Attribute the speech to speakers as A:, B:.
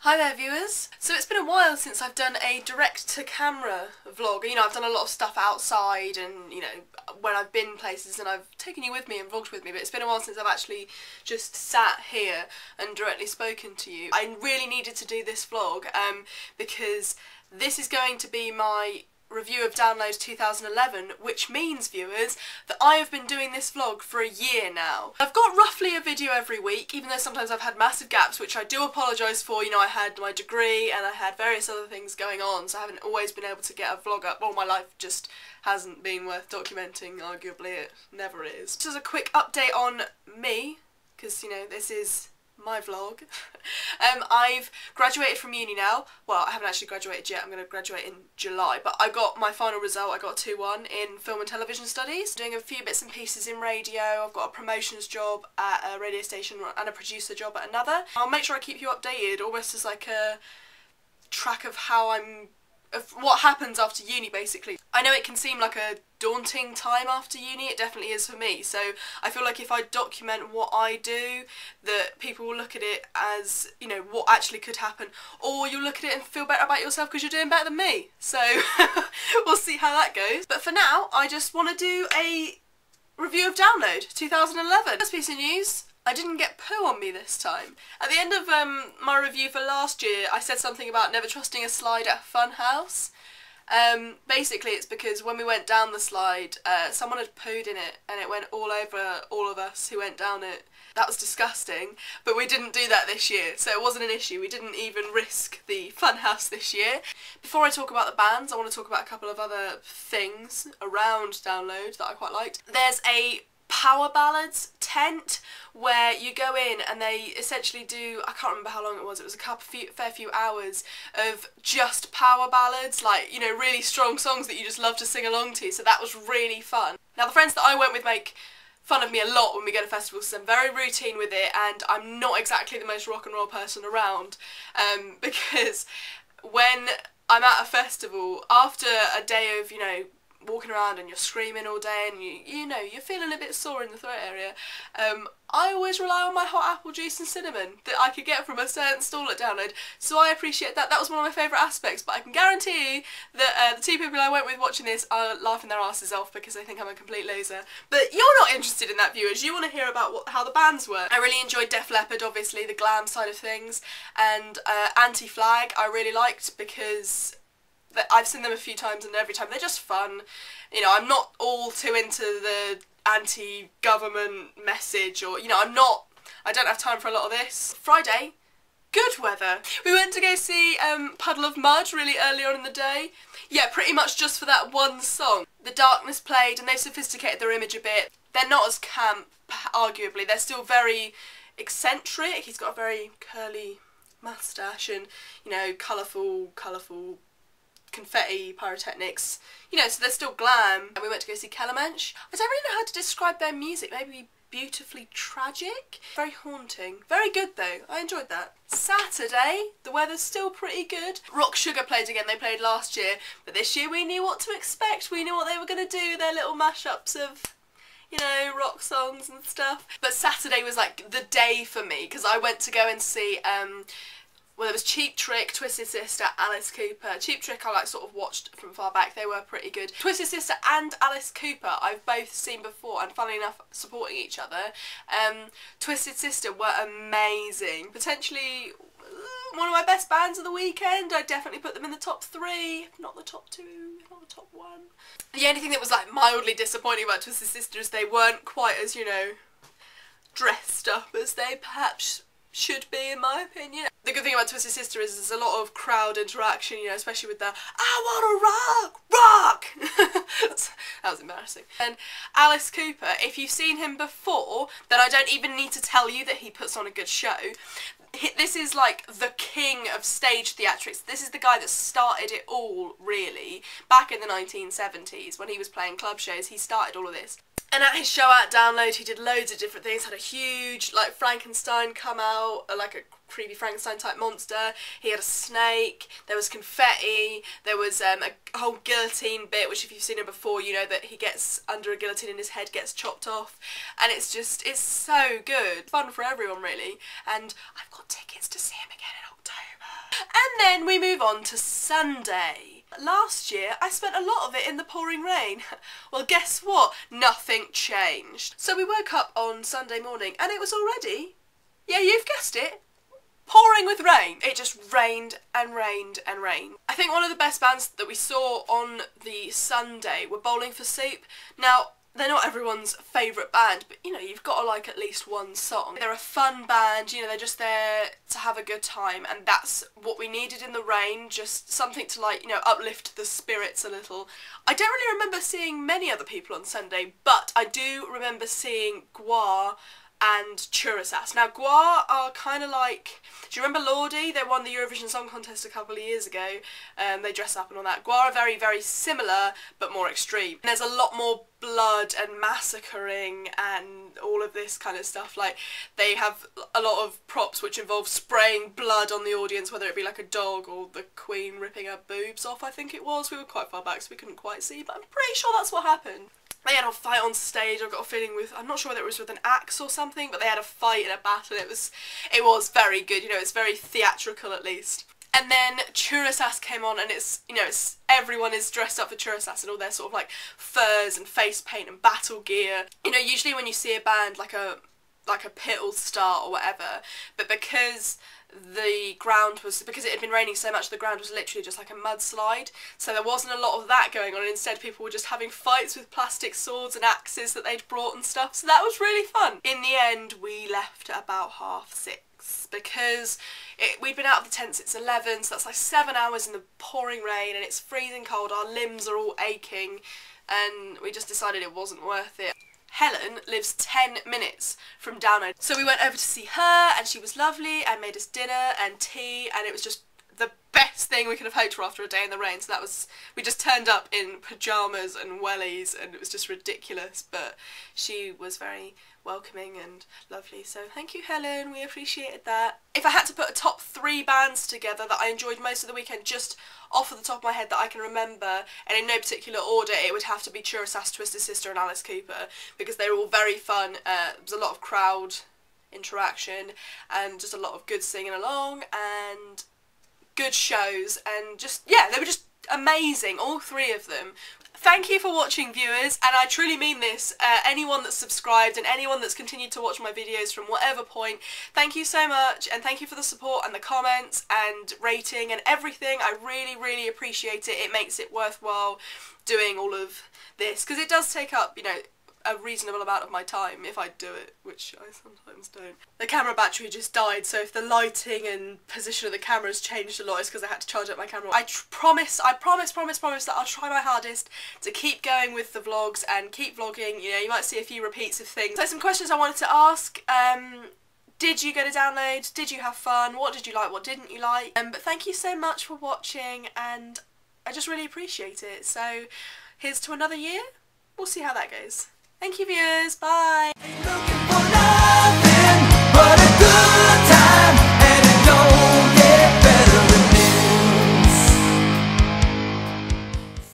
A: Hi there viewers! So it's been a while since I've done a direct-to-camera vlog. You know, I've done a lot of stuff outside and, you know, when I've been places and I've taken you with me and vlogged with me, but it's been a while since I've actually just sat here and directly spoken to you. I really needed to do this vlog because this is going to be my review of Download 2011, which means, viewers, that I have been doing this vlog for a year now. I've got roughly a video every week, even though sometimes I've had massive gaps, which I do apologise for. You know, I had my degree and I had various other things going on, so I haven't always been able to get a vlog up. Well, my life just hasn't been worth documenting, arguably it never is. Just as a quick update on me, because, you know, this is my vlog. I've graduated from uni now. Well, I haven't actually graduated yet, I'm going to graduate in July, but I got my final result. I got a 2-1 in film and television studies. Doing a few bits and pieces in radio. I've got a promotions job at a radio station and a producer job at another. I'll make sure I keep you updated, almost as like a track of what happens after uni, basically. I know it can seem like a daunting time after uni, it definitely is for me, so I feel like if I document what I do, that people will look at it as, you know, what actually could happen, or you'll look at it and feel better about yourself because you're doing better than me, so we'll see how that goes. But for now, I just want to do a review of Download 2011. First piece of news, I didn't get poo on me this time. At the end of my review for last year, I said something about never trusting a slide at a fun house. Basically it's because when we went down the slide, someone had pooed in it and it went all over all of us who went down it. That was disgusting, but we didn't do that this year, so it wasn't an issue. We didn't even risk the funhouse this year. Before I talk about the bands, I want to talk about a couple of other things around Download that I quite liked. There's a power ballads tent where you go in and they essentially do, I can't remember how long it was a fair few hours of just power ballads, like, you know, really strong songs that you just love to sing along to, so that was really fun. Now the friends that I went with make fun of me a lot when we go to festivals, so I'm very routine with it, and I'm not exactly the most rock and roll person around, because when I'm at a festival, after a day of, you know, walking around and you're screaming all day and you know, you're feeling a bit sore in the throat area, I always rely on my hot apple juice and cinnamon that I could get from a certain stall at Download, so I appreciate that. That was one of my favourite aspects, but I can guarantee you that the two people I went with watching this are laughing their asses off because they think I'm a complete loser. But you're not interested in that, viewers. You want to hear about how the bands were. I really enjoyed Def Leppard, obviously, the glam side of things, and Anti-Flag I really liked because I've seen them a few times and every time they're just fun. You know, I'm not all too into the anti-government message, or, you know, I don't have time for a lot of this. Friday, good weather. We went to go see Puddle of Mud really early on in the day. Yeah, pretty much just for that one song. The Darkness played and they've sophisticated their image a bit. They're not as camp, arguably. They're still very eccentric. He's got a very curly moustache and, you know, colourful confetti, pyrotechnics, you know, so they're still glam. And we went to go see Kellermensch. I don't really know how to describe their music, maybe beautifully tragic? Very haunting. Very good though, I enjoyed that. Saturday, the weather's still pretty good. Rock Sugar played again, they played last year, but this year we knew what to expect, we knew what they were going to do, their little mashups of, you know, rock songs and stuff. But Saturday was like the day for me, because I went to go and see well, there was Cheap Trick, Twisted Sister, Alice Cooper. Cheap Trick I like sort of watched from far back, they were pretty good. Twisted Sister and Alice Cooper I've both seen before, and funnily enough supporting each other. Twisted Sister were amazing, potentially one of my best bands of the weekend. I'd definitely put them in the top 3, if not the top 2, if not the top 1. The only thing that was like mildly disappointing about Twisted Sister is they weren't quite as, you know, dressed up as they perhaps should be, in my opinion. The good thing about Twisted Sister is there's a lot of crowd interaction, you know, especially with the I wanna rock! That was embarrassing. And Alice Cooper, if you've seen him before, then I don't even need to tell you that he puts on a good show. This is like the king of stage theatrics. This is the guy that started it all, really. Back in the 1970s, when he was playing club shows, he started all of this. And at his show at Download, he did loads of different things. Had a huge, like, Frankenstein come out, like a creepy Frankenstein type monster. He had a snake, there was confetti, there was a whole guillotine bit, which if you've seen it before, you know that he gets under a guillotine and his head gets chopped off. And it's so good. Fun for everyone, really. And I've got tickets to see him again in October. Then we move on to Sunday. Last year I spent a lot of it in the pouring rain. Well, guess what? Nothing changed. So we woke up on Sunday morning and it was already, yeah, you've guessed it, pouring with rain. It just rained and rained and rained. I think one of the best bands that we saw on the Sunday were Bowling for Soup. Now, they're not everyone's favourite band, but you know, you've got to like at least one song. They're a fun band, you know, they're just there to have a good time, and that's what we needed in the rain, just something to, like, you know, uplift the spirits a little. I don't really remember seeing many other people on Sunday, but I do remember seeing Gua and Churasas. Now, Gua are kind of like, do you remember Lordi? They won the Eurovision Song Contest a couple of years ago. They dress up and all that. Gua are very, very similar, but more extreme. And there's a lot more blood and massacring and all of this kind of stuff. Like, they have a lot of props which involve spraying blood on the audience, whether it be like a dog or the Queen ripping her boobs off, I think it was. We were quite far back, so we couldn't quite see, but I'm pretty sure that's what happened. They had a fight on stage. I've got a feeling with, I'm not sure whether it was with an axe or something, but they had a fight in a battle. It was very good, you know, it's very theatrical at least. And then Churasas came on, and it's, you know, everyone is dressed up for Churasas and all their sort of like furs and face paint and battle gear. You know, usually when you see a band like a pit will start or whatever, but because it had been raining so much, the ground was literally just like a mudslide, so there wasn't a lot of that going on. Instead, people were just having fights with plastic swords and axes that they'd brought and stuff, so that was really fun. In the end, we left at about 6:30 because we'd been out of the tent since 11, so that's like 7 hours in the pouring rain, and it's freezing cold, our limbs are all aching, and we just decided it wasn't worth it. Helen lives 10 minutes from Download, so we went over to see her, and she was lovely and made us dinner and tea, and it was just the best thing we could have hoped for after a day in the rain. So that was, we just turned up in pyjamas and wellies, and it was just ridiculous, but she was very welcoming and lovely, so thank you, Helen, we appreciated that. If I had to put a top 3 bands together that I enjoyed most of the weekend, just off of the top of my head that I can remember, and in no particular order, it would have to be Churasas, Twisted Sister and Alice Cooper, because they were all very fun. There was a lot of crowd interaction and just a lot of good singing along and good shows, and just, yeah, they were just amazing, all 3 of them. Thank you for watching, viewers, and I truly mean this. Anyone that's subscribed and anyone that's continued to watch my videos from whatever point, thank you so much, and thank you for the support and the comments and rating and everything. I really, really appreciate it. It makes it worthwhile doing all of this, because it does take up, you know, a reasonable amount of my time if I do it, which I sometimes don't. The camera battery just died, so if the lighting and position of the camera's changed a lot, it's because I had to charge up my camera. I promise that I'll try my hardest to keep going with the vlogs and keep vlogging. You know, you might see a few repeats of things. So some questions I wanted to ask. Did you go to Download? Did you have fun? What did you like? What didn't you like? But thank you so much for watching, and I just really appreciate it. So here's to another year. We'll see how that goes. Thank you, viewers. Bye.